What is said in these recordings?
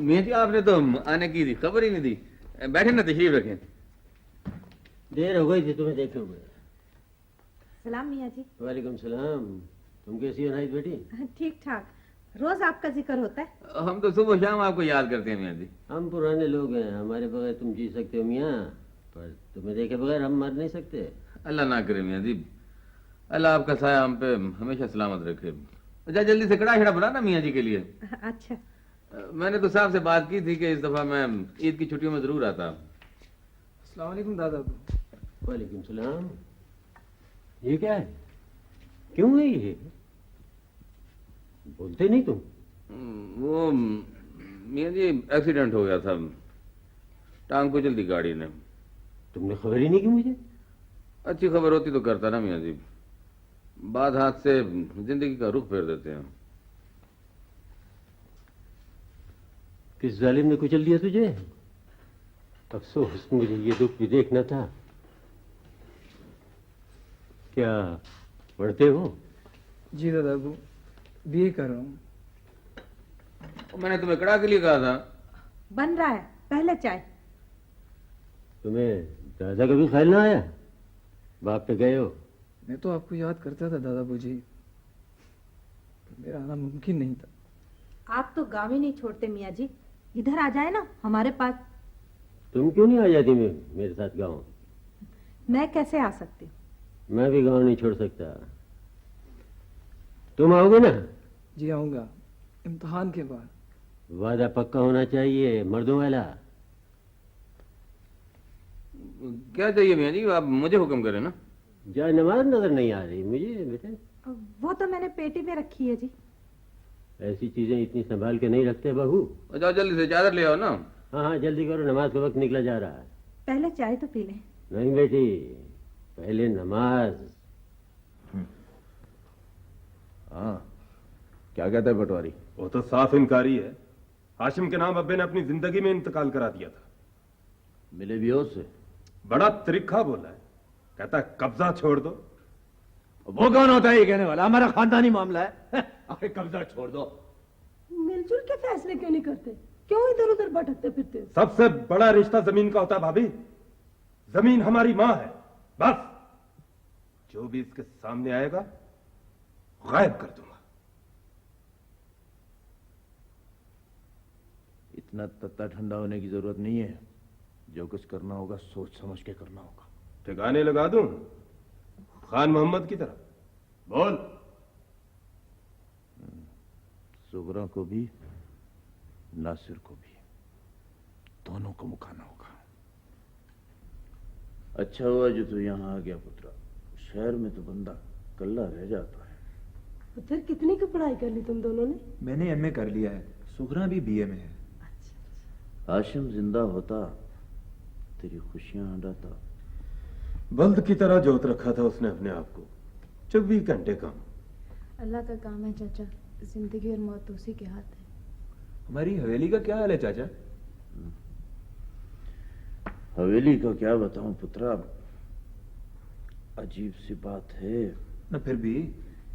मियाँ जी आपने तो आने की खबर ही नहीं दी। बैठे ना, तशरीफ रखें। देर हो गई थी तुम्हें देखे हुए। सलाम मियाँ जी। वालेकुम सलाम। तुम कैसी हो नाइट बेटी? ठीक ठाक। रोज आपका जिक्र होता है। हम तो सुबह शाम आपको याद करते हैं मियाँ जी। हम पुराने लोग हैं, हमारे बगैर तुम जी सकते हो मियाँ, पर तुम्हें देखे बगैर हम मर नहीं सकते। अल्लाह ना करे मियाँ जी, अल्लाह आपका साया हम पे हमेशा सलामत रखे। जा जल्दी से कड़ा शड़ा बना ना मियाँ जी के लिए। अच्छा। मैंने तो साहब से बात की थी कि इस दफा मैं ईद की छुट्टियों में जरूर आता। अस्सलाम वालेकुम दादा। वालेकुम सलाम। ये क्या है? क्यों है ये? बोलते नहीं तुम? वो मियाँ जी एक्सीडेंट हो गया था, टांग को जल्दी गाड़ी ने। तुमने खबर ही नहीं की मुझे? अच्छी खबर होती तो करता ना मियाँ जी, बाद हाथ से जिंदगी का रुख फेर देते हैं। किस जालिम ने कुचल दिया तुझे? अफसोस, मुझे ये दुख भी देखना था। क्या पढ़ते हो? जी दादा अबू, बीए कर रहा हूँ। मैंने तुम्हें कड़ा के लिए कहा था। बन रहा है, पहले चाय। तुम्हें दादा का भी ख्याल ना आया? बाप पे गए हो? मैं तो आपको याद करता था दादा जी, मेरा आना मुमकिन नहीं था। आप तो गाँव ही नहीं छोड़ते मियाँ जी, इधर आ जाए ना हमारे पास। तुम क्यों नहीं आ जाती मेरे साथ गाँव? मैं कैसे आ सकती हूँ? मैं भी गाँव नहीं छोड़ सकता। तुम आओगे ना? जी आऊंगा, इम्तिहान के बाद। वादा पक्का होना चाहिए, मर्दों वाला। क्या चाहिए मियाँ जी, आप मुझे हुक्म करें ना। जा नमाज नजर नहीं आ रही मुझे बेटे। वो तो मैंने पेटी में रखी है जी। ऐसी चीजें इतनी संभाल के नहीं रखते बहू। जाओ जल्दी से चादर ले आओ ना। हाँ हाँ जल्दी करो, नमाज का वक्त निकला जा रहा है। पहले चाय तो पी लें। नहीं बेटी, पहले नमाज। हाँ, क्या कहता है पटवारी? वो तो साफ इनकारी है। हाशिम के नाम अब्बे ने अपनी जिंदगी में इंतकाल करा दिया था। मिले भी उससे? बड़ा तरीका बोला है, कहता है कब्जा छोड़ दो। वो कौन होता है ये कहने वाला? हमारा खानदानी मामला है। अरे कब्जा छोड़ दो। मिलजुल के फैसले क्यों नहीं करते? क्यों इधर उधर भटकते फिरते? सबसे बड़ा रिश्ता जमीन का होता है भाभी। जमीन हमारी माँ है, बस जो भी इसके सामने आएगा गायब कर दूंगा। इतना तत्ता ठंडा होने की जरूरत नहीं है। जो कुछ करना होगा सोच समझ के करना होगा। ठिकाने लगा दूं खान मोहम्मद की तरह? बोल। सुगरा को भी नासिर को भी, दोनों को मुकाना होगा। अच्छा हुआ जो तू यहाँ आ गया पुत्रा, शहर में तो बंदा कल्ला रह जाता है। उधर कितनी की पढ़ाई कर ली तुम दोनों ने? मैंने एमए कर लिया है, सुगरा भी बीए में है। हाशिम जिंदा होता तेरी खुशियां हटाता। बल्द की तरह जोत रखा था उसने अपने आप को, 24 घंटे काम। अल्लाह का काम है चाचा, जिंदगी और मौत उसी के हाथ है। हमारी हवेली का क्या हाल है चाचा? हवेली का क्या बताऊं पुत्रा, अजीब सी बात है ना। फिर भी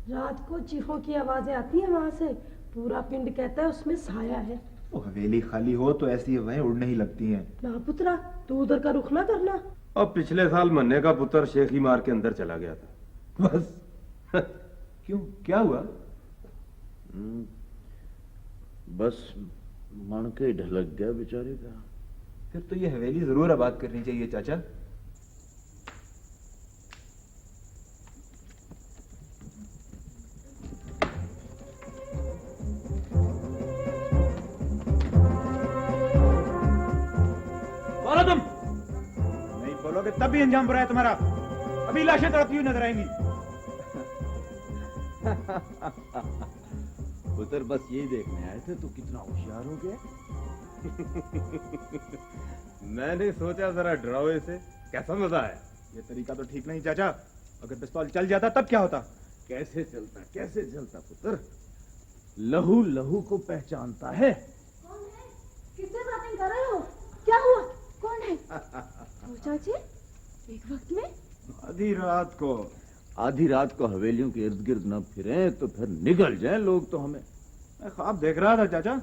रात को चीखों की आवाजें आती हैं वहां से, पूरा पिंड कहता है उसमें साया है। वो हवेली खाली हो तो ऐसी हवाएं उड़ने ही लगती हैं। ना पुत्रा, तू उधर का रुख ना करना। और पिछले साल मन्ने का पुत्र शेख ही मार के अंदर चला गया था, बस। क्यों, क्या हुआ? बस मन के ही ढलक गया बेचारे का। फिर तो ये हवेली जरूर आबाद करनी चाहिए चाचा। बोलो तुम। नहीं बोलोगे तब भी अंजाम बुरा है तुम्हारा। अभी लाशें तड़पती हुई नजर आएंगी। पुत्र बस यही देखने आए थे, तो कितना होशियार हो गया। मैंने सोचा जरा डराओ इसे, कैसा मजा है। ये तरीका तो ठीक नहीं चाचा। अगर पिस्तौल चल जाता तब क्या होता? कैसे चलता पुत्र, लहू लहू को पहचानता है। कौन है? किससे बातें कर रहे हो? क्या हुआ? कौन है? ओ चाची, एक वक्त में आधी रात को हवेलियों के इर्द गिर्द न फिरें तो फिर निगल जाएं लोग तो हमें। मैं ख्वाब देख रहा था चाचा,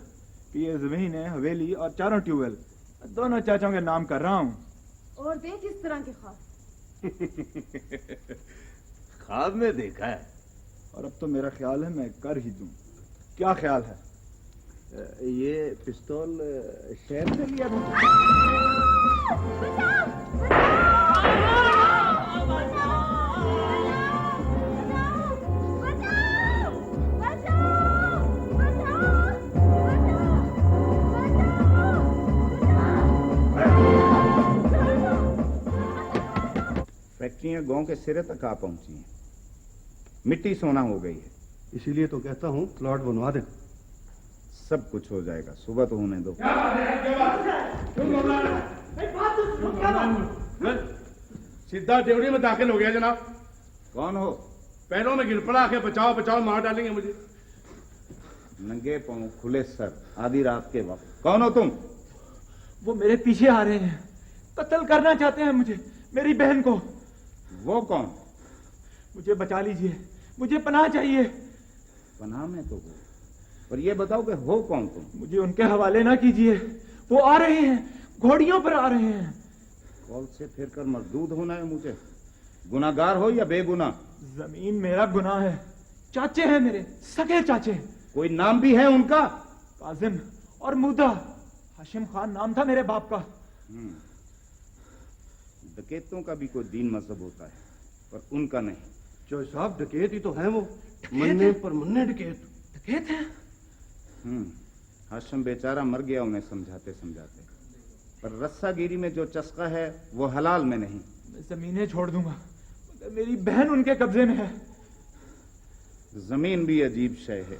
कि ये जमीन है, हवेली और चारों ट्यूबवेल दोनों चाचाओं के नाम कर रहा हूँ। और देख इस तरह के ख्वाब। ख्वाब में देखा है। और अब तो मेरा ख्याल है मैं कर ही दूं। क्या ख्याल है? ये पिस्तौल शहर से लिया था। फैक्ट्रियां गांव के सिरे तक आ पहुंची हैं। मिट्टी सोना हो गई है। इसीलिए तो कहता हूँ प्लॉट बनवा दे। सब कुछ हो जाएगा, सुबह तो होने दो। सीधा ड्यूटी में दाखिल हो गया जनाब। कौन हो? पैरों में गिर पड़ा, के बचाओ बचाओ, मार डालेंगे मुझे। नंगे पांव खुले सर आधी रात के वक्त। कौन हो तुम? वो मेरे पीछे आ रहे हैं, कत्ल करना चाहते हैं मुझे, मेरी बहन को। वो कौन? मुझे बचा लीजिए, मुझे पनाह चाहिए। पनाह में तो हो, पर ये बताओ कि हो कौन तुम? मुझे उनके हवाले ना कीजिए, वो आ रहे हैं, घोड़ियों पर आ रहे हैं। कौल से फिर कर मजदूद होना है मुझे। गुनाहगार हो या बेगुनाह? जमीन मेरा गुनाह है, चाचे हैं मेरे, सगे चाचे। कोई नाम भी है उनका? काजिम और मुदा। हाशिम खान नाम था मेरे बाप का। डकैतों का भी कोई दीन मजहब होता है, पर उनका नहीं। जो साहब डकैत ही तो है वो, मन्ने पर मन्ने डकैत। डकैत है? हाशिम बेचारा मर गया उन्हें समझाते समझाते, पर रस्सागिरी में जो चस्का है वो हलाल में नहीं। मैं जमीनें छोड़ दूंगा, मगर मेरी बहन उनके कब्जे में है। जमीन भी अजीब शय है,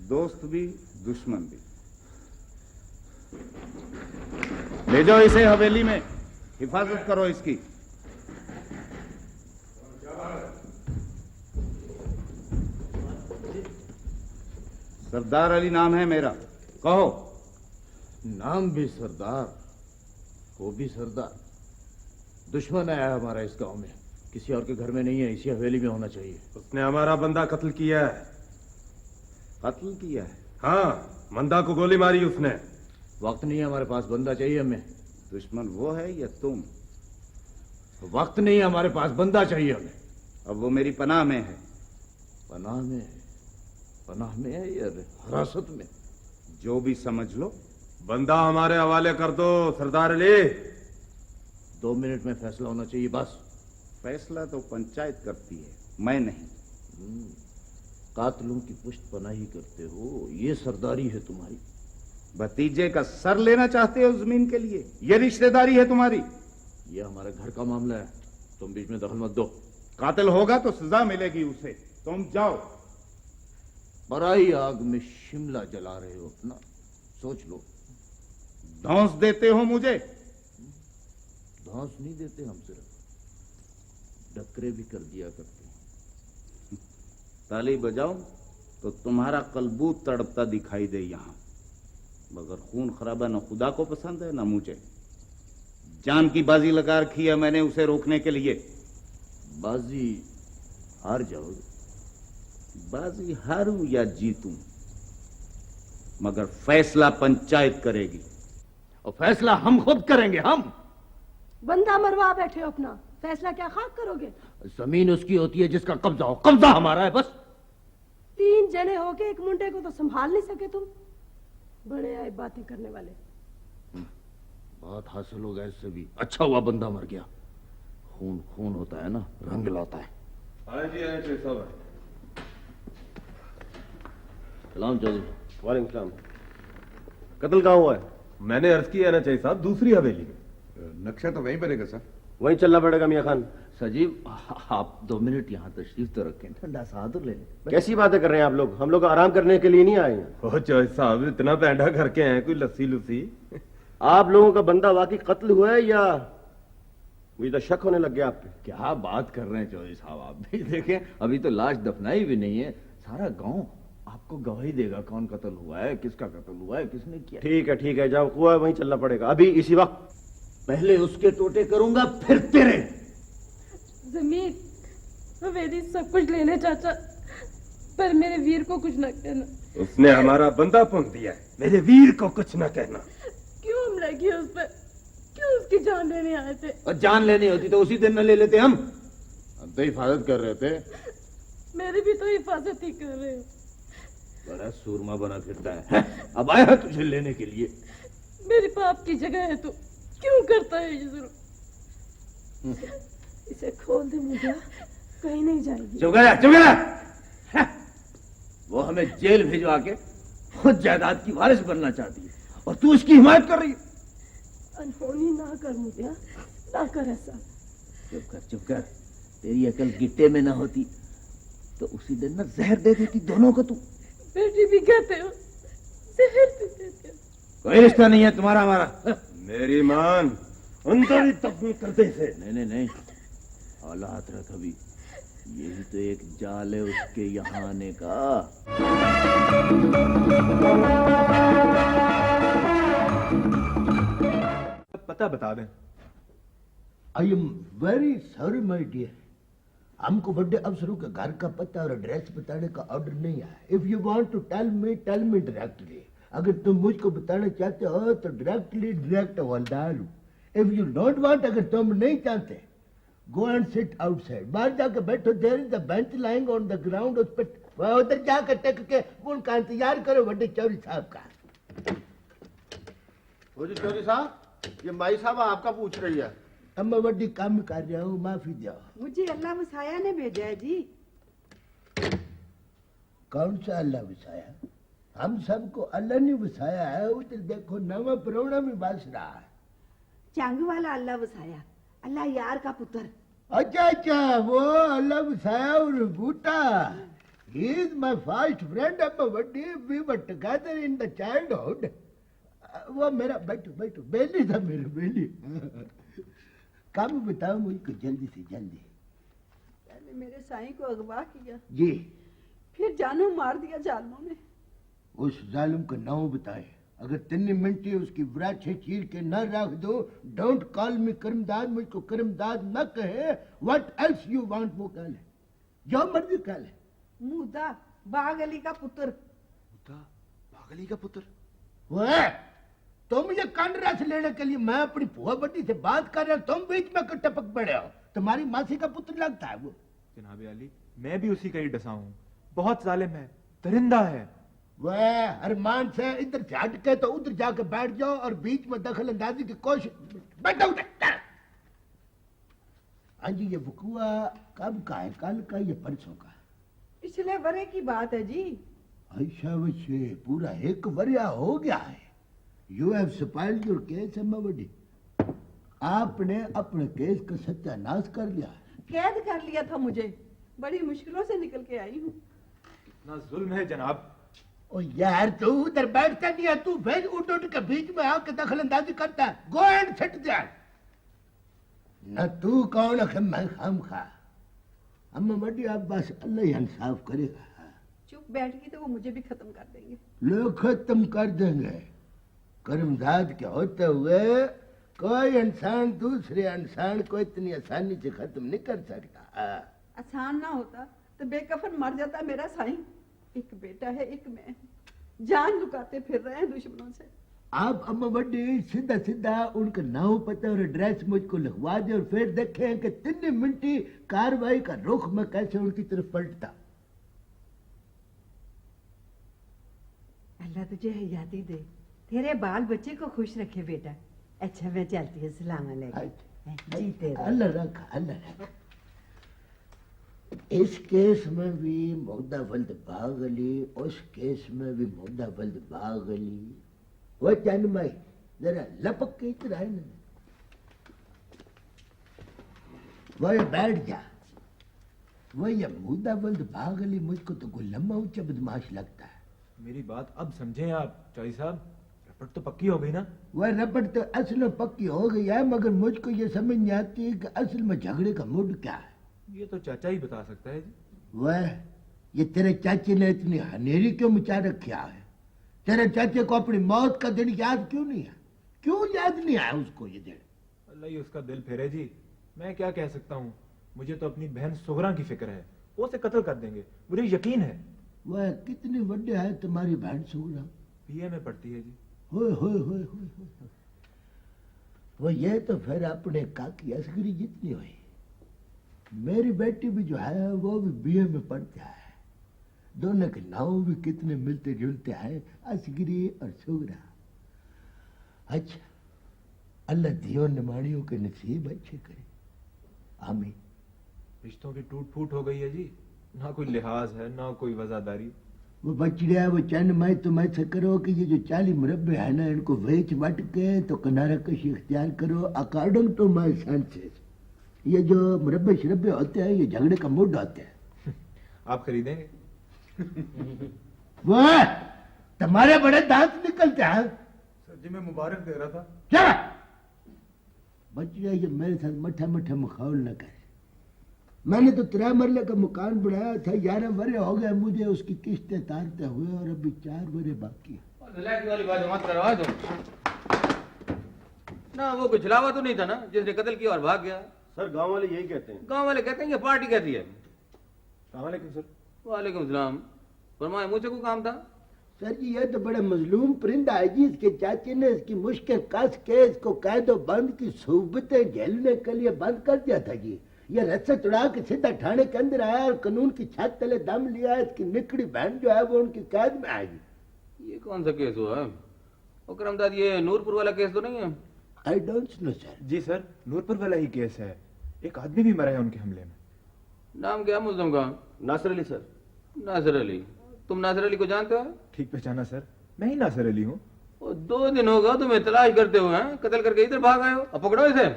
दोस्त भी दुश्मन भी। ले जाओ इसे हवेली में, हिफाजत करो इसकी। सरदार अली नाम है मेरा, कहो। नाम भी सरदार, वो भी सरदार। दुश्मन आया हमारा इस गांव में, किसी और के घर में नहीं है, इसी हवेली में होना चाहिए। उसने हमारा बंदा कत्ल किया है। कत्ल किया है? हाँ, मंदा को गोली मारी उसने। वक्त नहीं है हमारे पास, बंदा चाहिए हमें। दुश्मन वो है या तुम? वक्त नहीं है हमारे पास, बंदा चाहिए हमें। अब वो मेरी पनाह में है। पनाह में है? पनाह में है या हिरासत में? जो भी समझ लो। बंदा हमारे हवाले कर दो सरदार अली। 2 मिनट में फैसला होना चाहिए बस। फैसला तो पंचायत करती है, मैं नहीं। कातलों की पुष्ट पनाही करते हो, ये सरदारी है तुम्हारी। भतीजे का सर लेना चाहते हो जमीन के लिए, ये रिश्तेदारी है तुम्हारी। ये हमारे घर का मामला है, तुम बीच में दखल मत दो। कातिल होगा तो सजा मिलेगी उसे। तुम जाओ। पराई आग में शिमला जला रहे हो अपना, सोच लो। धौंस देते हो मुझे? धौंस नहीं देते हम, सिर्फ डकरे भी कर दिया करते हैं। ताली बजाओ तो तुम्हारा कलबू तड़पता दिखाई दे यहां, मगर खून खराबा न खुदा को पसंद है न मुझे। जान की बाजी लगा रखी है मैंने उसे रोकने के लिए। बाजी हार जाओगे? बाजी हारूं या जीतूं, मगर फैसला पंचायत करेगी। और फैसला हम खुद करेंगे, हम। बंदा मरवा बैठे हो अपना, फैसला क्या खाक करोगे? जमीन उसकी होती है जिसका कब्जा हो, कब्जा हमारा है बस। 3 जने होके एक मुंडे को तो संभाल नहीं सके तुम। बड़े आए बातें करने वाले। बात हासिल हो गया इससे भी। अच्छा हुआ बंदा मर गया। खून खून होता है ना, रंग लाता है। हाँ जी, आए थे सब। सलाम चौधरी। वालेकुम सलाम। कत्ल कहाँ हुआ है? मैंने अर्ज किया ना चाहिए साहब, दूसरी हवेली में। नक्शा तो वहीं पड़ेगा सर। वहीं चलना पड़ेगा मियां खान। सजीव, आप 2 मिनट यहाँ तशरीफ तो रखें, ठंडा सा तो ले लें। कैसी बातें कर रहे हैं आप लोग? हम लोग आराम करने के लिए नहीं आए हैं। ओ चौधरी साहब, इतना पैंडा करके हैं, कोई लस्सी लुस्सी? आप लोगों का बंदा वाकई कत्ल हुआ है या मुझे तो शक होने लग गया आप पे। क्या बात कर रहे हैं चौधरी साहब, आप भी देखें, अभी तो लाश दफनाई भी नहीं है। सारा गांव आपको गवाही देगा कौन कत्ल हुआ है, किसका कत्ल हुआ है, किसने किया। ठीक है, जाओ हुआ है वहीं चलना पड़ेगा अभी इसी वक्त। पहले उसके टोटे करूंगा, फिर तेरे। जमीन हवेली सब कुछ लेने चाचा, पर मेरे वीर को कुछ न कहना। उसने हमारा बंदा पुन दिया है, मेरे वीर को कुछ न कहना। क्यों हमला किया उस पर? क्यों उसकी जान लेने आए थे? और जान लेनी होती तो उसी दिन न ले लेते हम तो हिफाजत कर रहे थे। मेरी भी तो हिफाजत ही कर रहे हो। बड़ा सूरमा बना फिरता है। अब आया तुझे लेने के लिए। मेरे बाप की जगह है तू, क्यों करता है ये जुर्म? इसे खोल दे मुझे, कहीं नहीं जाएगी। चुप कर जा, चुप कर जा। वो हमें जेल भिजवा के खुद जायदाद की वारिस बनना चाहती है और तू उसकी हिमायत कर रही है। अनहोनी ना कर मुझे, ना कर ऐसा। चुप कर, चुप कर। तेरी अकल गिट्टे में ना होती तो उसी दिन ना जहर दे देती दोनों को तू। बेटी भी कहते हो, जहर भी देते हो। कोई रिश्ता नहीं है तुम्हारा हमारा। मेरी मान अंदर ही तब्दील कर दे इसे। नहीं, नहीं, औलाद रख अभी। यही तो एक जाल है उसके यहाँ आने का। पता बता दें। I am very sorry my dear, हमको बड़े अफसरों के घर का पता और एड्रेस बताने का ऑर्डर नहीं आया। If you want to tell me directly. अगर तुम मुझको बताना चाहते हो तो डायरेक्ट हवलदार हूँ। इफ यू डोंट वांट, अगर तुम नहीं चाहते, गो एंड सिट आउटसाइड। बाहर जाकर बैठो, there is the bench lying on the ground. उस पर उधर जाकर टेक के उनका इंतजार करो बड़े चौधरी साहब का। चौधरी साहब, ये माई साहब आपका पूछ रही है। अब मैं बड़ी काम कर रहा हूँ, माफी दो। मुझे अल्लाह वसाया ने भेजा है जी। कौन सा अल्लाह वसाया? हम सबको अल्लाह ने वसाया है। उधर देखो नवा परौना में बस रहा है। चांग वाला अल्लाह वसाया, अल्लाह यार का पुत्र। अच्छा अच्छा, वो अल्लाह वसाया और Boota. He is my fast friend. अब बड़ी we were together in the childhood. वो मेरा बैठो बैठो बेली था, मेरे बेली। काम बताओ मुझको जल्दी से जल्दी। पहले मेरे साईं को अगवा किया, जी। फिर जानू मार दिया जालमों ने। उस जालिम का नाम बताए। अगर 3 मिनट उसकी वराछे चीर के न रख दो, डोंट कॉल मी करमदाद। मुझको करमदाद न कहे। व्हाट एल्स यू वांट वो कह ले, जो मर्जी कह ले। मुद्दा बाग अली का पुत्र। पागली का पुत्र? वह तुम ये कान रस लेने के लिए मैं अपनी भुआ बड्डी से बात कर रहा हूं, तुम बीच में क्यों टपक पड़े हो? तुम्हारी मासी का पुत्र लगता है वो। जनाबे अली, मैं भी उसी का ही डसा हूँ। बहुत जालिम है, दरिंदा है। वह अरमान से इधर से हट के तो उधर जाके बैठ जाओ और बीच में दखल अंदाजी की कोशिश। बैठो उधर। हाँ जी, ये वकुआ कब का है? कल का या परसों का? पिछले बरे की बात है जी। ऐसा वैसे पूरा 1 वरिया हो गया है। You have spoiled your case अम्मावडी। आपने अपने केस का सत्यानाश कर लिया। कैद कर लिया था मुझे, बड़ी मुश्किलों से निकल के आई हूँ। इतना जुल्म है जनाब। ओ यार, तू उधर बैठता नहीं है, तू फिर उठ उठ के बीच में आके दखल अंदाजी करता है। Go and sit there. न तू कौन है मैं खाम खा। अम्मावडी, आप बस अल्लाह ही इंसाफ करेगा। चुप बैठ गई तो वो मुझे भी खत्म कर देंगे। लोग खत्म कर देंगे। कर्मदाद के होते हुए कोई इंसान दूसरे इंसान को इतनी आसानी से खत्म नहीं कर सकता। आसान ना होता तो बेकफन मर जाता मेरा साईं। एक बेटा है, एक मैं, जान लुकाते फिर रहे हैं दुश्मनों से। आप अम्मावडी सीधा सीधा उनका नाम पता और एड्रेस मुझको लिखवा दे और फिर देखें कि 3 मिनटी कार्रवाई का रुख में कैसे उनकी तरफ पलटता। अल्लाह तुझे हयाती दे, तेरे बाल बच्चे को खुश रखे बेटा। अच्छा मैं चलती हूँ, सलाम अलैकुम। जीते रहो। अल्लाह रखा, अल्लाह रखा। इस केस में भी मुग्धा वल्द बाग अली, उस केस में भी मुग्धा वल्द बाग अली। वो चंद माई जरा लपक के इधर आए ना। वो बैठ जा। वो ये मुग्धा वल्द बाग अली मुझको तो कोई लम्बा ऊंचा बदमाश लगता है। मेरी बात अब समझें आप चौधरी साहब। रपट तो पक्की हो गई ना? वह रपट तो असल में पक्की हो गई है, मगर मुझको ये समझ नहीं आती कि असल में झगड़े का मूड क्या है। ये तो चाचा ही बता सकता है जी। वह ये तेरे चाचे ने इतनी हनेरी क्यों मचा रखा है? तेरे चाचे को अपनी मौत का दिन याद क्यों नहीं है? क्यों याद नहीं आया उसको ये दिन? अल्लाह ही उसका दिल फेरे जी। मैं क्या कह सकता हूँ। मुझे तो अपनी बहन सुगरा की फिक्र है, वो उसे कत्ल कर देंगे, मुझे यकीन है। वह कितनी बड़े है तुम्हारी बहन सुगना? बीए में पढ़ती है जी। होए होए होए होए होए। वो ये तो फिर अपने काकी असगरी जितनी हुई। मेरी बेटी भी जो है वो भी बीए में पढ़ता है। दोनों के नाम भी कितने मिलते जुलते हैं, असगरी और सुगरा। अच्छा, अल्लाह दियो निमाणियों के नसीब अच्छे करे, आमीन। रिश्तों की टूट फूट हो गई है जी, ना कोई लिहाज है ना कोई वफादारी। वो बचड़िया वो चंद मैं तुम ऐसा करो कि ये जो 40 मुरब्बे है ना इनको वेच बट के तो किनारा कशी इख्तियार करो अकॉर्डिंग टू माई सेंसेस। ये जो मुरब्बे शरब्बे होते हैं ये झगड़े का मूड होते हैं। आप खरीदेंगे? वाह, तुम्हारे बड़े दांत निकलते हैं। सर जी मैं मुबारक दे रहा था। क्या बचड़िया ये मेरे साथ मठा मठा मुखावल न करे। मैंने तो 3 मरले का मकान बनाया था, 11 बरे हो गए मुझे उसकी किस्तें तारते हुए और अभी 4 बरे बाकी है। वाली बात मत करवाओ तुम ना। वो कुछ लावा तो नहीं था ना जिसने कत्ल किया और भाग गया? सर गांव वाले यही कहते हैं। गांव वाले कहते हैं ये पार्टी कहती है। वालेकुम सर। वालेकुम सलाम। फरमाए मुझसे कोई काम था? सर जी ये तो बड़ा मजलूम परिंदा है जी। इसके चाचे ने इसकी मुश्किल कस के इसको कैदो बंद की सोबतें झेलने के लिए बंद कर दिया था जी। ये रस्सा चुड़ा के सीधा थाने के अंदर आया और कानून की छत तले दम लिया। इसकी निकड़ी बहन जो है वो उनकी कैद में आएगी। ये कौन सा केस हुआ है? और करमदाद ये नूरपुर वाला केस तो नहीं है? I don't know sir. जी सर नूरपुर वाला ही केस है। एक आदमी भी मरा है उनके हमले में। नाम क्या मुल्जम का? नासिर अली सर। नासिर अली। तुम नासिर अली को जानते हो? ठीक पहचाना सर, मैं ही नासिर अली हूँ। 2 दिन होगा तुम्हें तलाश करते हुए हैं, कत्ल करके इधर भाग आए हो। अब पकड़ो इसे।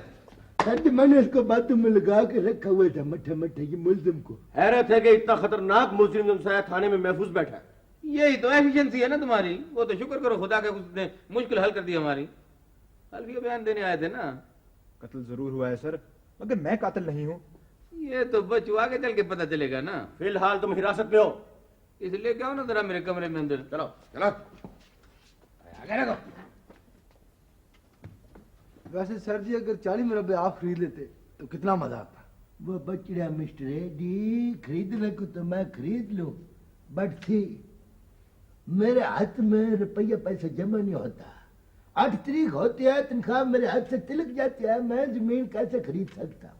सर जी मैंने इसको बातों में लगा के रखा हुआ था मठे मठे ये मुल्जिम को। हैरत है कि इतना खतरनाक मुजरिम तुमसे थाने में महफूज बैठा है। यही तो एफिशिएंसी है ना तुम्हारी। वो तो शुक्र करो खुदा का उसने मुश्किल हल कर दी हमारी। अलविया बयान देने आए थे ना। कत्ल जरूर हुआ है सर, मगर मैं कातिल नहीं हूँ। ये तो बच्चू आगे चल के पता चलेगा ना। फिलहाल तुम हिरासत में हो, इसलिए क्या हो ना जरा मेरे कमरे में अंदर। चलो चलो आगे रखो। वैसे सर जी अगर 40 मुरब्बे आप खरीद लेते तो कितना मजा आता। वो बचड़ा मिस्टर एडी खरीदने को तो मैं खरीद लूं, बट थी मेरे हाथ में रुपया पैसा जमा नहीं होता। 8 तारीख होती है तनख्वाह मेरे हाथ से तिलक जाती है, मैं जमीन कैसे खरीद सकता हूँ?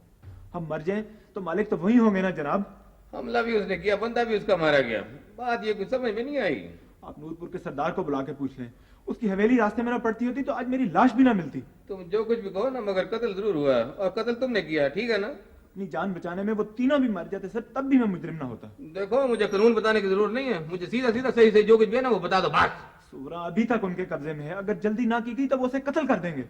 हम मर जाएं तो मालिक तो वही होंगे ना जनाब। हमला भी उसने किया, बंदा भी उसका मारा गया। बात ये कुछ समझ में नहीं आई। आप नूरपुर के सरदार को बुला के पूछ लें, उसकी हवेली रास्ते में ना पड़ती होती तो आज मेरी लाश भी ना मिलती। तुम जो कुछ भी कहो ना, मगर कत्ल जरूर हुआ और कत्ल तुमने किया, ठीक है ना? अपनी जान बचाने में वो तीनों भी मर जाते सर, तब भी मैं मुजरिम ना होता। देखो मुझे कानून बताने की जरूरत नहीं है, मुझे सीधा सीधा सही सही जो कुछ भी है ना वो बता दो बस। सूरा अभी तक उनके कब्जे में है, अगर जल्दी ना की गई तो वो उसे कत्ल कर देंगे।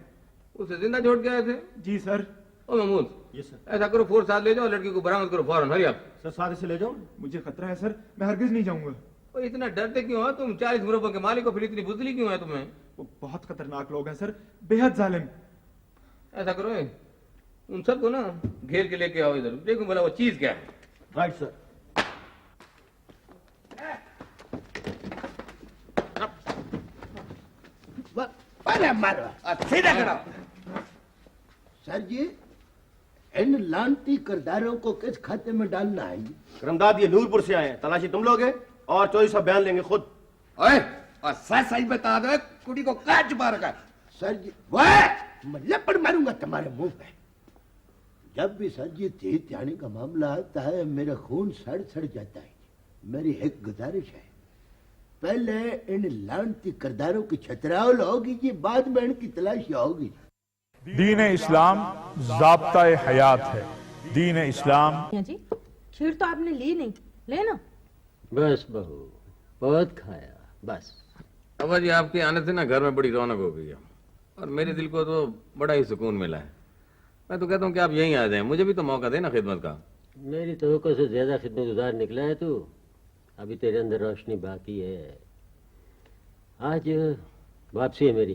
उसे जिंदा छोड़ के आए थे? जी सर। ओ महमूद, यस सर। ऐसा करो फोर्स साथ ले जाओ, लड़की को बरामद करो फौरन। हरी आप सर साथ से ले जाओ। मुझे खतरा है सर, मैं हरगिज नहीं जाऊंगा। इतना डरते क्यों हो तुम? 40 मुरब्बों के मालिक हो, फिर इतनी बुजली क्यों है तुम्हें? वो बहुत खतरनाक लोग हैं सर, बेहद जालिम। ऐसा करो उन सबको ना घेर के लेके आओ इधर, देखो बोला वो चीज क्या है। Right sir. अरे मारो सीधा खड़ा। सर जी इन लानती किरदारों को किस खाते में डालना है? करमदाद ये नूरपुर से आए हैं, तलाशी तुम लोगे और चोरी साहब बयान लेंगे खुद। ओए और सही बता दो कुड़ी को क्या छुपा रखा है? सर जी वह मैं लपड़ मारूंगा तुम्हारे मुंह पे। जब भी सर जी तीर जाने का मामला आता है मेरा खून सड़ सड़ जाता है। मेरी एक गुजारिश है, पहले इन लानती किरदारों की छतरावल होगी जी, बाद में इनकी तलाशी होगी। दीन इस्लाम ज़ाब्ता-ए हयात है। दीन इस्लाम। जी खीर तो आपने ली नहीं, लेना। बस बहू बहुत खाया बस। अब जी आपके आने से ना घर में बड़ी रौनक हो गई है और मेरे दिल को तो बड़ा ही सुकून मिला है। मैं तो कहता हूँ कि आप यहीं आ जाएं, मुझे भी तो मौका देना खिदमत का। मेरी तवक्को से ज्यादा खिदमतगार निकला है तू। अभी तेरे अंदर रोशनी बाकी है। आज वापसी है मेरी,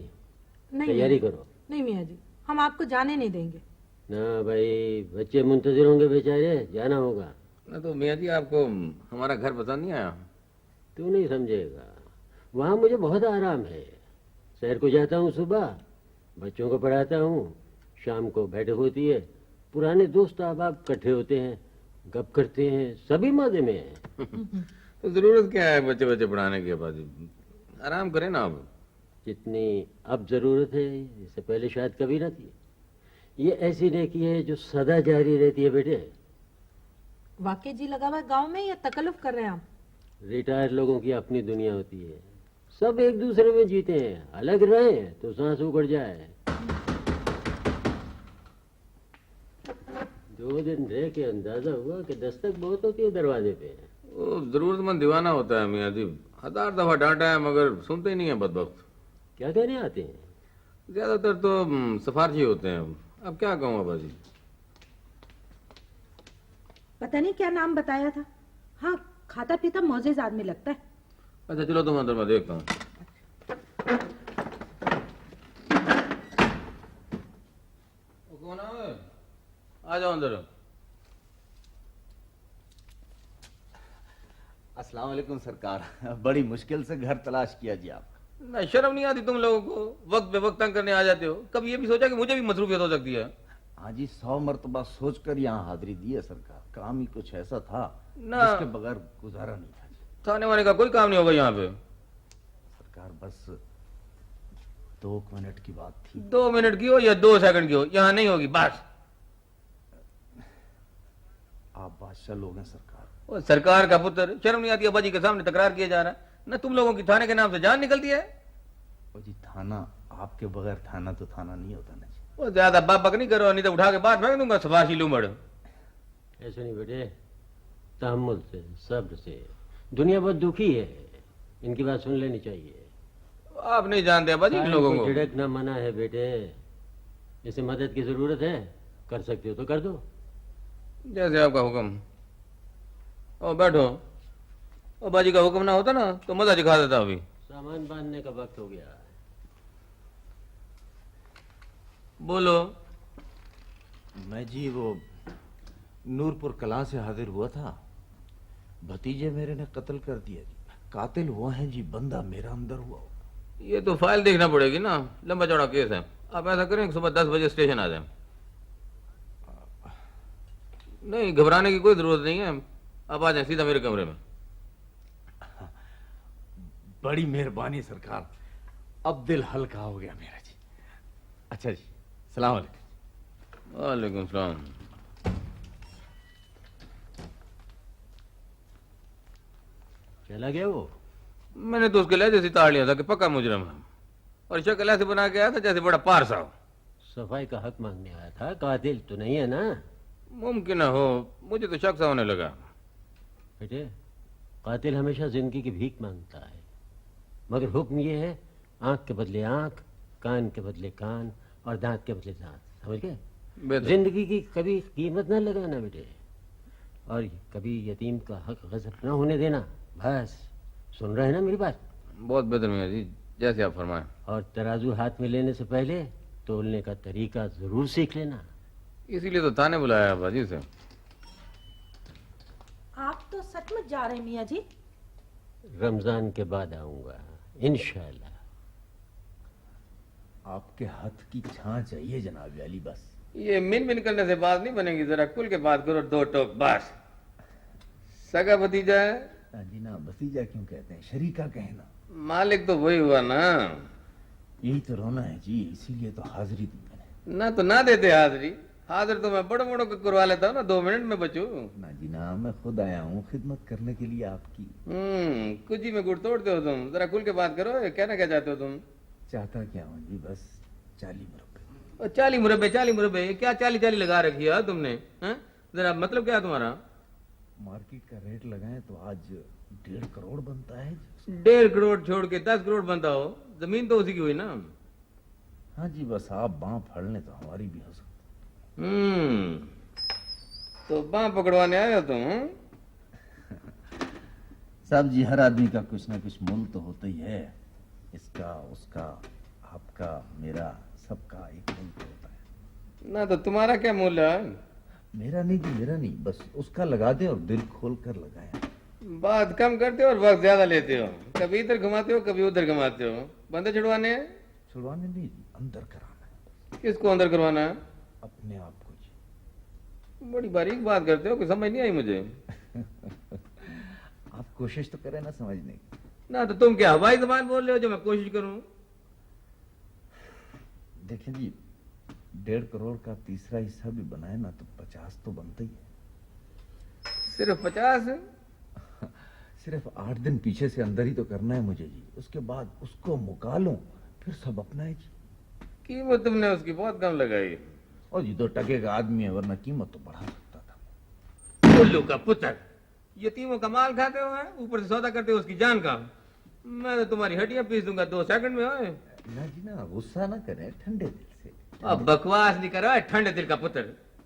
तैयारी करो। नहीं मियाँ जी, हम आपको जाने नहीं देंगे। ना भाई, बच्चे मुंतजिर होंगे बेचारे, जाना होगा। ना तो मियाँ जी आपको हमारा घर पसंद नहीं आया? तू नहीं समझेगा, वहाँ मुझे बहुत आराम है। शहर को जाता हूँ सुबह, बच्चों को पढ़ाता हूँ, शाम को बैठक होती है, पुराने दोस्त अहबाब इकट्ठे होते हैं, गप करते हैं, सभी मजे में हैं। तो जरूरत क्या है बच्चे बच्चे पढ़ाने की अब्बाजी? आराम करें ना अब। जितनी अब जरूरत है इससे पहले शायद कभी ना थी। ये ऐसी नेकी है जो सदा जारी रहती है बेटे। वाकई जी लगा हुआ है गांव में या तकल्लुफ कर रहे हैं आप? रिटायर्ड लोगों की अपनी दुनिया होती है, सब एक दूसरे में जीते हैं, अलग रहे तो सांस उखड़ जाए। 2 दिन रह के अंदाजा हुआ कि दस्तक बहुत होती है दरवाजे पे। वो जरूरतमंद दीवाना होता है मियाँ जी, 1000 दफा डांटा है मगर सुनते ही नहीं है बदबख्त। क्या कहने आते हैं? ज्यादातर तो सिफारशी होते हैं। अब क्या कहूँ अब्बाजी? पता नहीं क्या नाम बताया था। हाँ, खाता पीता मौजेज आदमी लगता है। अच्छा चलो तुम अंदर, मैं देखता हूँ। कौन है? आ जाओ अंदर। अस्सलाम वालेकुम सरकार, बड़ी मुश्किल से घर तलाश किया जी आप। ना शर्म नहीं आती तुम लोगों को? वक्त बेवक्त तंग करने आ जाते हो। कभी ये भी सोचा कि मुझे भी मसरूफियत हो सकती है? हाँ जी, 100 मरतबा सोचकर यहाँ हाजिरी दी है सरकार। काम ही कुछ ऐसा था ना, जिसके बगैर गुजारा नहीं था जी। थाने वाने का कोई काम नहीं होगा यहाँ पे। सरकार बस 2 मिनट की बात थी। 2 मिनट की हो या 2 सेकंड की हो, यहाँ नहीं होगी बस। आप बादशाह लोग हैं सरकार। वो सरकार का पुत्र, शर्म नहीं आती अब्बाजी के सामने तकरार किया जा रहा है ना? तुम लोगों की थाने के नाम से जान निकलती है। वो जी थाना, आपके बगैर थाना तो थाना नहीं होता ना जी। वो ज्यादा बाबक नहीं करो, नहीं तो उठा के बाहर फेंक दूंगा सफाशी लूमड़। ऐसे नहीं बेटे, तहम्मुल से, सब्र से। दुनिया बहुत दुखी है, इनकी बात सुन लेनी चाहिए। आप नहीं जानते अब्बाजी इन लोगों को। झिड़कना मना है बेटे। जैसे मदद की जरूरत है, कर सकते हो तो कर दो। जैसे आपका हुक्म। ओ बैठो। ओ बाजी का हुक्म ना होता ना तो मजा दिखा देता अभी। सामान बांधने का वक्त हो गया है। बोलो। मैं जी वो नूरपुर कलां से हाजिर हुआ था। भतीजे मेरे ने कत्ल कर दिया जी। कातिल वो हैं जी, बंदा मेरा अंदर हुआ। ये तो फाइल देखना पड़ेगी ना, लंबा चौड़ा केस है। आप ऐसा करें कि सुबह 10 बजे स्टेशन आ जाए। नहीं घबराने की कोई जरूरत नहीं है, आप आ जाए सीधा मेरे कमरे में। बड़ी मेहरबानी सरकार, अब दिल हल्का हो गया मेरा जी। अच्छा जी, सलाम अलैकुम। वालेकुम सलाम। चला गया वो? मैंने तो उसके लहजे से ताड़ लिया था कि पक्का मुजरम है, और शक्ल ऐसे बना के आया था जैसे बड़ा पारसा हो। सफाई का हक मांगने आया था, कातिल तो नहीं है ना? मुमकिन हो, मुझे तो शक सा होने लगा। बेटे, कातिल हमेशा जिंदगी की भीख मांगता है, मगर हुक्म ये है आंख के बदले आंख, कान के बदले कान और दांत के बदले दांत। समझ गए? जिंदगी की कभी कीमत ना लगाना बेटे, और कभी यतीम का हक गजब ना होने देना। बस सुन रहे हैं ना मेरी बात? बहुत बेहतर मियां जी, जैसे आप फरमाएं। और तराजू हाथ में लेने से पहले तोलने का तरीका जरूर सीख लेना। इसीलिए तो थाने बुलाया बाजी से। आप तो सचमुच जा रहे हैं मियाँ जी? रमजान के बाद आऊंगा इंशाल्लाह। आपके हाथ की छां चाहिए जनाब वाली। बस ये मिन मिन करने से बात नहीं बनेगी, जरा खुल के बात करो, 2 टोक बस। सगा भतीजा है? जी ना, भतीजा क्यों कहते हैं, शरीका कहना। मालिक तो वही हुआ ना। यही तो रोना है जी, इसीलिए तो हाजिरी दी मैंने। ना तो ना देते हाजिरी। हाजिर तो मैं बड़े बड़ों को करवा लेता हूँ ना, 2 मिनट में बचू। ना जी ना, मैं खुद आया हूँ खिदमत करने के लिए आपकी। कुछ ही में गुड़ तोड़ते हो तुम। जरा खुल के बात करो, कहना क्या चाहते हो तुम? चाहता क्या हूँ जी, बस 40 मुरब्बे। 40 मुरब्बे? 40 मुरब्बे क्या 40 लगा रखी है तुमने? जरा मतलब क्या है तुम्हारा? मार्केट का रेट लगाए तो आज 1.5 करोड़ बनता है। 1.5 करोड़ छोड़ के 10 करोड़ बनता हो? जमीन तो उसी की हुई ना। हाँ जी, बस आप बाँ फड़ लें तो हमारी भी हो सकती। तो बाँ पकड़वाने आए हो तुम? साहब जी, हर आदमी का कुछ ना कुछ मूल तो होता ही है। इसका, उसका, आपका, मेरा, सबका एक मूल तो होता है ना। तो तुम्हारा क्या मूल्य है? मेरा नहीं जी, मेरा नहीं, बस उसका लगा दे और दिल खोल कर लगाए। बात कम करते हो और वक्त ज्यादा लेते हो। कभी इधर घुमाते हो, कभी उधर घुमाते हो। बंदे छुड़वाने हैं? छुड़वाने नहीं, अंदर कराना है। किसको अंदर करवाना है? अपने आप को जी। बड़ी बारीक बात करते हो कि समझ नहीं आई मुझे। आप कोशिश तो करें ना समझने की। ना तो तुम क्या हवाई जबान बोल रहे हो जो मैं कोशिश करूं? देखिए जी, 1.5 करोड़ का तीसरा हिस्सा भी बनाए ना तो 50 तो बनता ही है। सिर्फ 50? सिर्फ 8 दिन पीछे से अंदर ही तो करना है मुझे जी, उसके बाद उसको मुका लूं, फिर सब अपना है जी। कीमत तुमने उसकी बहुत कम लगाई। और ये तो टके का आदमी है, वरना कीमत तो बढ़ा सकता था। उल्लू का पुत्र, यतीमों का माल खाते हो हैं, ऊपर से सौदा करते हो उसकी जान का। मैं तो तुम्हारी हड्डियां पीस दूंगा 2 सेकंड में। ओए ना जी ना, गुस्सा ना करें, ठंडे दिल से। अब बकवास नहीं करो ठंडे दिल का पुत्र।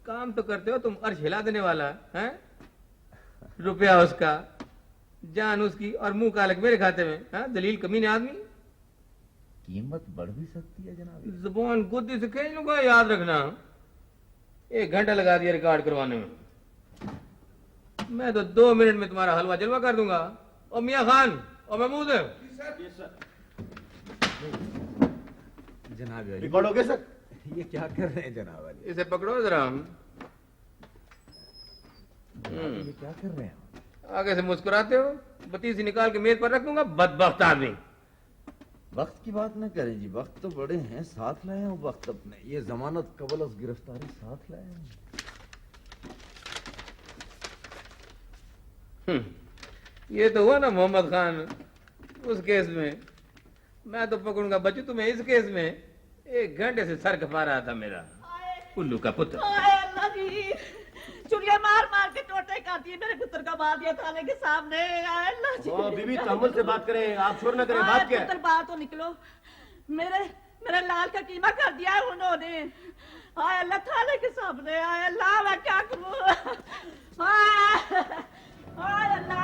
काम तो करते हो तुम, अर्श हिला देने वाला है। रुपया उसका, जान उसकी, और मुंह कालक मेरे खाते में। हाँ, दलील कमीने आदमी। कीमत बढ़ भी सकती है जनाब। जुबान गुद्दी से कहीं लूंगा, याद रखना। 1 घंटा लगा दिया रिकॉर्ड करवाने में। मैं तो 2 मिनट में तुम्हारा हलवा जलवा कर दूंगा। और मियां खान और महमूद, जनाब रिकॉर्ड हो गया सर? ये क्या कर रहे हैं जनाब वाले? इसे पकड़ो जरा। ये क्या कर रहे हैं? आगे से मुस्कुराते हो, बतीसी निकाल के मेज पर रख दूंगा, बदबख्त आदमी। वक्त की बात न करें जी, वक्त तो बड़े हैं, साथ लाए हैं वो वक्त अपने। ये जमानत कबल गिरफ्तारी साथ लाए हैं। ये तो हुआ ना मोहम्मद खान उस केस में। मैं तो पकड़ूंगा बच्चू तुम्हें इस केस में। 1 घंटे से सर खपा रहा था मेरा उल्लू का पुत्र। अल्लाह जी, चुड़िया मार मार के टोटे काटी है, मेरे पुत्र का मार दिया थाने के सामने। अल्लाह जी। बीबी तहम्मुल से बात करें, आप शोर न करें। बात क्या है? पुत्र बाहर तो निकलो। मेरे लाल का कीमा कर दिया है उन्होंने। आय अल्लाह, थाने के सामने। आय अल्लाह, मैं क्या करूं? आय अल्लाह।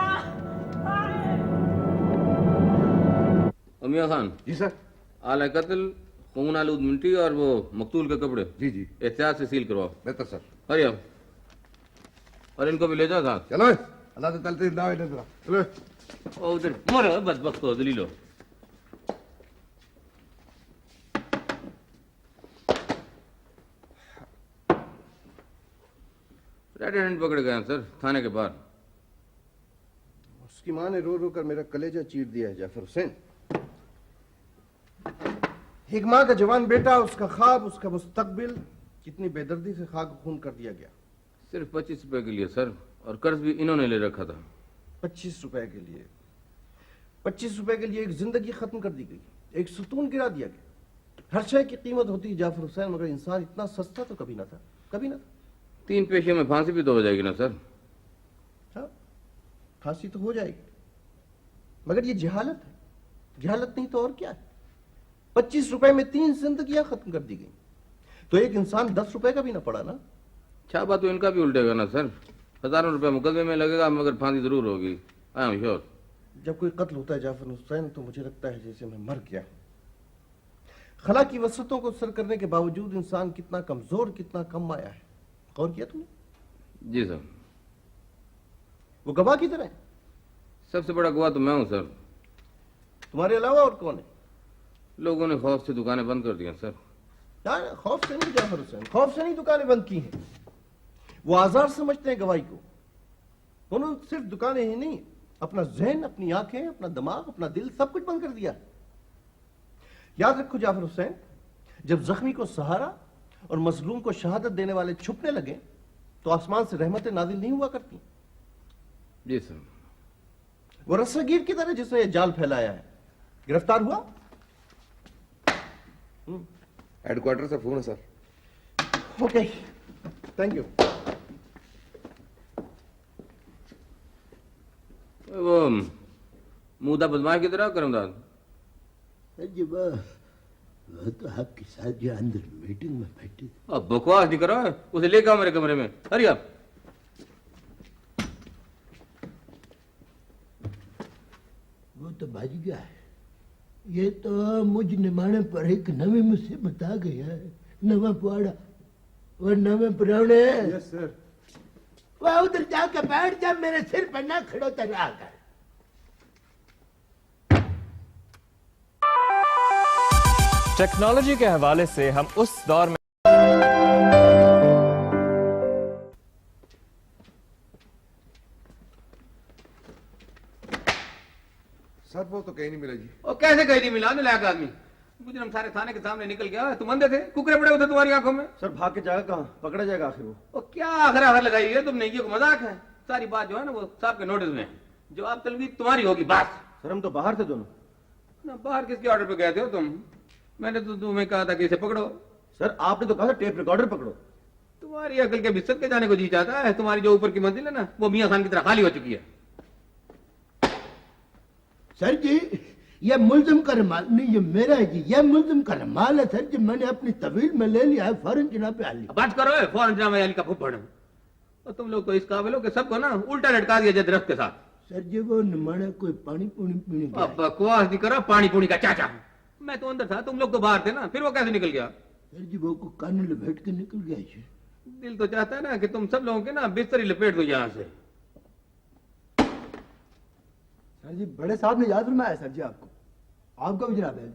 मियां खान। जी सर। आला कत्ल, खून आलूद मिंटी और वो मकतूल के कपड़े जी जी एहतियात से सील करवाओ। बेहतर सर। हरी अब, और इनको भी ले जाओ साथ। चलो अल्लाह से चलते दावे दे जरा। चलो ओ उधर मरो बदबख्त हो दलीलो। रेड हैंड पकड़े गए हैं सर, थाने के बाहर। उसकी माँ ने रो रो कर मेरा कलेजा चीर दिया है जाफर हुसैन। एक माँ का जवान बेटा, उसका ख्वाब, उसका मुस्तकबिल, कितनी बेदर्दी से खाक खून कर दिया गया। सिर्फ 25 रुपए के लिए सर, और कर्ज भी इन्होंने ले रखा था। 25 रुपए के लिए? 25 रुपए के लिए एक जिंदगी खत्म कर दी गई, एक सुकून गिरा दिया गया। हर शय की कीमत होती है जाफर हुसैन, मगर इंसान इतना सस्ता तो कभी ना था, कभी ना था। 3 पेशियों में फांसी भी तो हो जाएगी ना सर? हाँ, फांसी तो हो जाएगी, मगर ये जहालत है। जहालत नहीं तो और क्या है। 25 रुपए में 3 जिंदगियां खत्म कर दी गई, तो एक इंसान 10 रुपए का भी ना पड़ा ना। छापा तो इनका भी उल्टेगा ना सर। हजारों रुपए मुकदमे में लगेगा, मगर फांसी जरूर होगी। I am sure. जब कोई कत्ल होता है जाफर हुसैन, तो मुझे लगता है जैसे मैं मर गया। खला की वसतों को सर करने के बावजूद इंसान कितना कमजोर, कितना कम आया है। गौर किया तुमने? जी सर। वो गवाह की तरह है। सबसे बड़ा गवाह तो मैं हूं सर। तुम्हारे अलावा और कौन है? लोगों ने खौफ से दुकानें बंद कर दी हैं सर। यार खौफ से नहीं जाफर हुसैन, खौफ से नहीं दुकानें बंद की हैं। वो आजार समझते हैं गवाही को। उन्होंने सिर्फ दुकानें ही नहीं, अपना जहन, अपनी आंखें, अपना दिमाग, अपना दिल, सब कुछ बंद कर दिया। याद रखो जाफर हुसैन, जब जख्मी को सहारा और मजलूम को शहादत देने वाले छुपने लगे, तो आसमान से रहमतें नाजिल नहीं हुआ करती। जी सर। वो रस्सागीर की तरह जिसने ये जाल फैलाया है, गिरफ्तार हुआ। हेडक्वार्टर से फोन है सर। Okay, thank you. वो मुदा बदमाश की तरह करमदाद। जी वाह, वो तो आपके साथ जो अंदर मीटिंग में बैठे थे। अब बकवास नहीं करो, उसे लेकर आओ मेरे कमरे में। हरी आप। वो तो बच गया है। ये तो मुझ निमाणे पर एक नवी मुसीबत आ गई है। नवा पुआड़ा और नवे पुराने। Yes sir. वह उधर जाकर बैठ जा, मेरे सिर पर ना खड़ोता रहा कर। टेक्नोलॉजी के हवाले से हम उस दौर में कैसे कैदी मिला ने लायक आदमी? मुजरम सारे थाने के सामने निकल गया, तुम अंधे थे, कुकरे पड़े होते तुम्हारी आंखों में। सर भाग के जाएगा कहाँ, पकड़ा जाएगा आखिर वो? क्या आखिर आखिर लगाई है तुमने, ये कोई मजाक है? सारी बात जो है ना वो साहब के नोटिस में, जवाब तलबी तुम्हारी होगी बस। सर हम तो बाहर थे दोनों। ना बाहर किसके ऑर्डर पे गए थे हो तुम? मैंने तो तुम्हें कहा था कि इसे पकड़ो। सर आपने तो कहा था टेप रिकॉर्डर पकड़ो। तुम्हारी अकल के बिस्तर के जाने को जी चाहता है। तुम्हारी जो ऊपर की मंजिल है ना वो मियां खान की तरह खाली हो चुकी है। सर जी ये मुल्जिम का रुमाल नहीं, ये मेरा है जी, ये मुल्जिम का रुमाल है सर जी, मैंने अपनी तवील में ले लिया है, फौरन जनाब पे आली। बात करो फौरन जनाब अली का फुफड़। और तुम लोग तो इस काबिल हो कि सबको ना उल्टा लटका दिया जाए दरख्त के साथ। सर जी वो निमाना कोई पानी पूनी पीने गया है। बकवास नहीं करो, पानी पूनी का चाचा। मैं तो अंदर था, तुम लोग तो बाहर थे ना, फिर वो कैसे निकल गया? सर जी वो को कान लपेट के निकल गया है। दिल तो चाहता है ना कि तुम सब लोगों के ना बिस्तर ही लपेट दो यहाँ से। सर जी बड़े साहब ने याद फरमाया सर जी आपको, आपको भी जनाब है।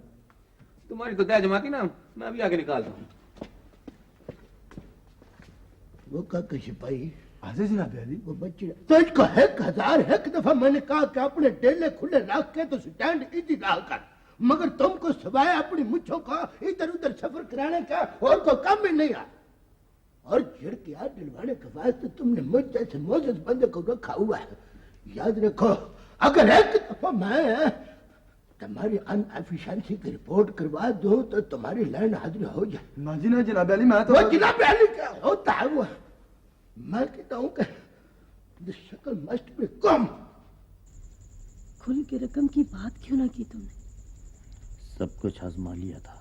तुम्हारी तो तय जमाती ना, मैं अभी आगे निकालता हूँ। वो का सिपाही आजे जनाब अली वो बच्चे तो इसको 1000 दफा मैंने कहा कि अपने डेले खुले रख के तो स्टैंड इधर डाल कर, मगर तुमको सिवाय अपनी मुच्छों का इधर उधर सफर कराने का और कोई काम ही नहीं आ। और झिड़क याद दिलवाने के वास्ते तुमने मुझ जैसे मोजस बंदे को रखा हुआ है। याद रखो अगर एक दफा मैं तुम्हारी अनएफिशिएंसी की रिपोर्ट करवा दूं तो तुम्हारी लाइन हाजिर हो जाए। ना जी ना जनाब अली, मैं तो वो जनाब अली क्या होता है वो, मैं कहता हूँ कि the शक्ल मस्ट बी कम। खुल के रकम की बात क्यों ना की तुमने? सब कुछ आजमा लिया था,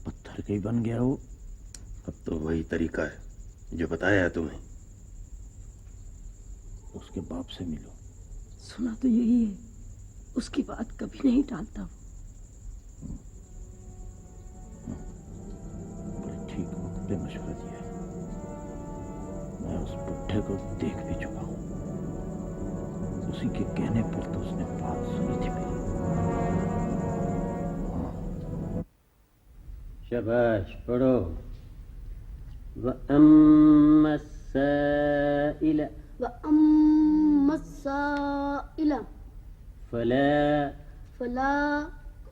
पत्थर के ही बन गया वो। अब तो वही तरीका है जो बताया है तुम्हें। उसके बाप से मिलो। सुना तो यही है, उसकी बात कभी नहीं टालता वो। बड़े ठीक वक्त पे मशवरा दिया है। मैं उस बुढ़े को देख भी चुका हूं, उसी के कहने पर तो उसने बात सुनी थी मेरी। शाबाश पढ़ो। वअम्मा अस्साइल फला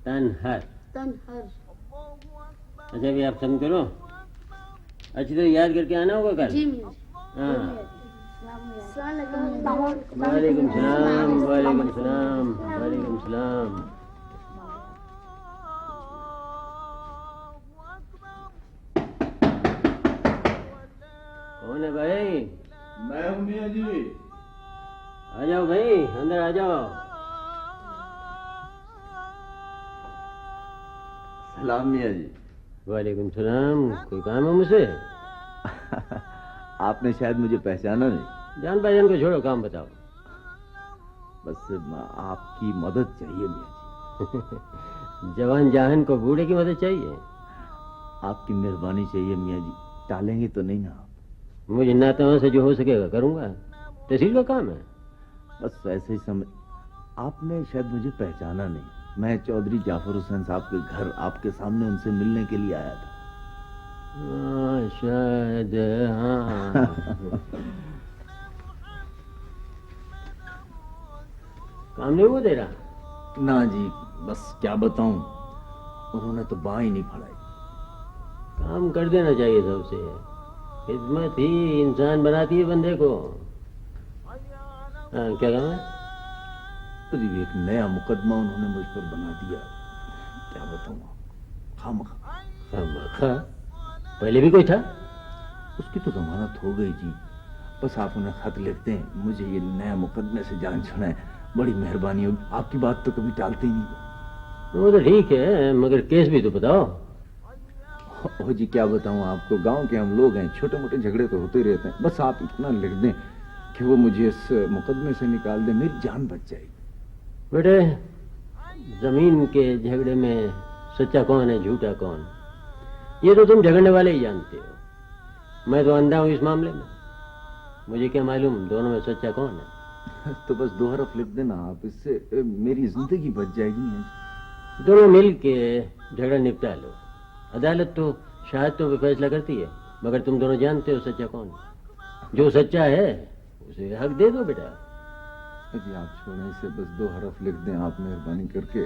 तनहर। अच्छा भी आप समझ करो, अच्छी तरह याद करके आना होगा कल। हाँ वालेकुम सलाम वालेकुम सलाम वालेकुम सलाम। कौन है भाई? मैं हूँ मियाँ जी। आ जाओ भाई, अंदर आ जाओ। सलाम मियाँ जी। वालेकुम सलाम। कोई काम है मुझसे? आपने शायद मुझे पहचाना नहीं। जान पहचान को छोड़ो, काम बताओ। बस आपकी मदद चाहिए मियाँ जी। जवान जहान को बूढ़े की मदद चाहिए? आपकी मेहरबानी चाहिए मियाँ जी, टालेंगे तो नहीं ना आप? मुझे नातों से जो हो सकेगा करूंगा, तहसील का काम है। बस वैसे ही समझ। आपने शायद मुझे पहचाना नहीं, मैं चौधरी जाफर हुसैन साहब के घर आपके सामने उनसे मिलने के लिए आया था। शायद हाँ। काम नहीं हुआ तेरा? ना जी, बस क्या बताऊं, उन्होंने तो बाँ ही नहीं फड़ाई। काम कर देना चाहिए था उसे, खिदमत ही इंसान बनाती है बंदे को। हाँ क्या काम है? तो जी एक नया मुकदमा उन्होंने मुझ पर बना दिया, क्या बताऊं, खामखा। पहले भी कोई था? उसकी तो जमानत हो गई जी, बस आप उन्हें खत लिखते हैं, मुझे ये नया मुकदमे से जान छुड़ाएं, बड़ी मेहरबानी होगी। आपकी बात तो कभी टालते ही नहीं। वो तो ठीक है, मगर केस भी तो बताओ। ओ जी क्या बताऊं आपको, गांव के हम लोग हैं, छोटे मोटे झगड़े तो होते रहते हैं, बस आप इतना लिख दें कि वो मुझे इस मुकदमे से निकाल दे, मेरी जान बच जाएगी। बेटे जमीन के झगड़े में सच्चा कौन है झूठा कौन, ये तो तुम झगड़ने वाले ही जानते हो। मैं तो अंधा हूं इस मामले में, मुझे क्या मालूम दोनों में सच्चा कौन है। तो बस 2 हरफ लिख देना आप, इससे मेरी जिंदगी बच जाएगी। दोनों मिल के झगड़ा निपटा लो। अदालत तो शहादतों पे फैसला करती है, मगर तुम दोनों जानते हो सच्चा कौन है। जो सच्चा है उसे हक दे दो बेटा। जी आप छोड़ें इसे, बस 2 हरफ लिख दें आप मेहरबानी करके।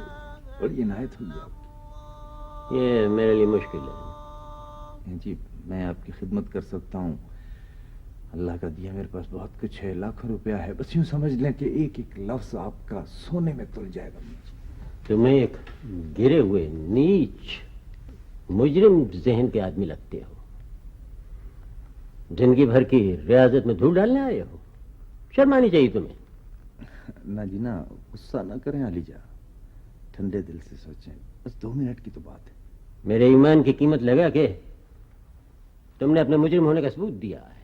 बड़ी इनायत हुई आपकी। ये मेरे लिए मुश्किल है जी, मैं आपकी खिदमत कर सकता हूँ। अल्लाह का दिया मेरे पास बहुत कुछ है, लाखों रुपया है। बस यूं समझ लें कि एक एक लफ्ज आपका सोने में तुल जाएगा। तुम्हें एक गिरे हुए नीच मुजरिम जहन के आदमी लगते हो। जिंदगी भर की रियाजत में धूल डालने आए हो। शर्म आनी चाहिए तुम्हें। ना जी ना, गुस्सा ना करें अलीजा, ठंडे दिल से सोचें। बस 2 मिनट की तो बात है। मेरे ईमान की कीमत लगा के तुमने अपने मुजरिम होने का सबूत दिया है।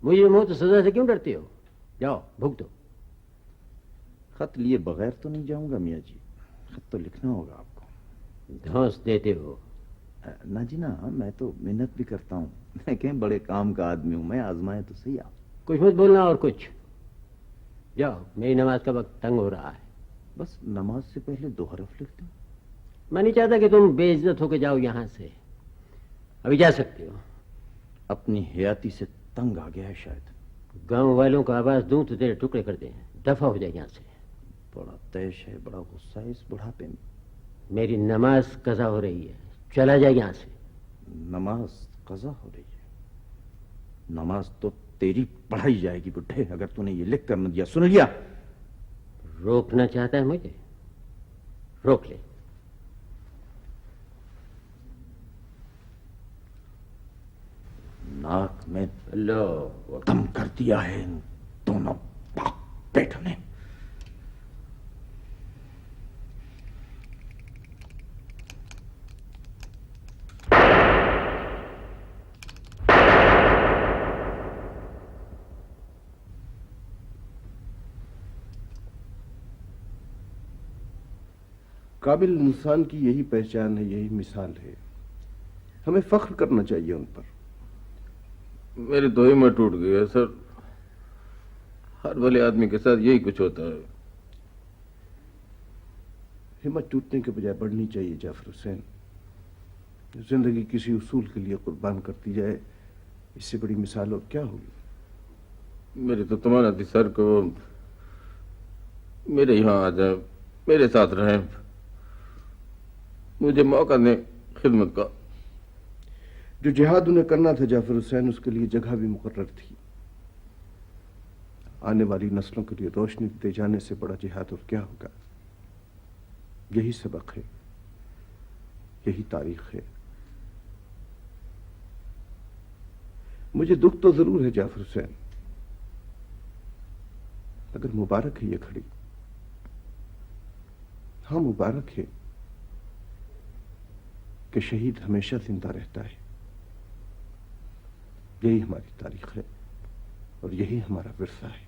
मुजरिम हो तो सजा से क्यों डरते हो? जाओ भुगतो। खत लिए बगैर तो नहीं जाऊंगा मियाँ जी, खत तो लिखना होगा आपको। धौंस देते हो। ना जी ना, मैं तो मेहनत भी करता हूँ। मैं कहीं बड़े काम का आदमी हूँ, मैं आजमाए तो सही आप। कुछ मत बोलना और कुछ। जाओ, मेरी नमाज का वक्त तंग हो रहा है। बस नमाज से पहले 2 हरफ लिख दो। मैं नहीं चाहता कि तुम बेइज्जत होकर जाओ यहां से। अभी जा सकते हो। अपनी हयाती से तंग आ गया है शायद। गांव वालों को आवाज दूं तो तेरे टुकड़े कर दें। दफा हो जाए यहां से। बड़ा तैश है, बड़ा गुस्सा है इस बुढ़ापे में। मेरी नमाज कजा हो रही है, चला जाए यहां से। नमाज कजा हो रही है? नमाज तो तेरी पढ़ाई जाएगी बुढ़े, अगर तूने ये लिख कर न दिया। सुन लिया? रोकना चाहता है मुझे? रोक ले। नाक में लो दम कर दिया है इन दोनों पेटों ने। काबिल इंसान की यही पहचान है, यही मिसाल है। हमें फख्र करना चाहिए उन पर। मेरी तो हिम्मत टूट गई है सर। हर भले आदमी के साथ यही कुछ होता है। हिम्मत टूटने के बजाय बढ़नी चाहिए जाफर हुसैन। जिंदगी किसी उसूल के लिए कुर्बान करती जाए, इससे बड़ी मिसाल और क्या होगी। मेरी तो तमन्ना थी सर को मेरे यहाँ आ जाए, मेरे साथ रहें, मुझे मौका दें खिदमत का। जो जिहाद उन्हें करना था जाफर हुसैन, उसके लिए जगह भी मुकर्रर थी। आने वाली नस्लों के लिए रोशनी दे जाने से बड़ा जिहाद और क्या होगा। यही सबक है, यही तारीख है। मुझे दुख तो जरूर है जाफर हुसैन, मगर मुबारक है ये घड़ी। हाँ, मुबारक है कि शहीद हमेशा जिंदा रहता है। यही हमारी तारीख है और यही हमारा विरसा है।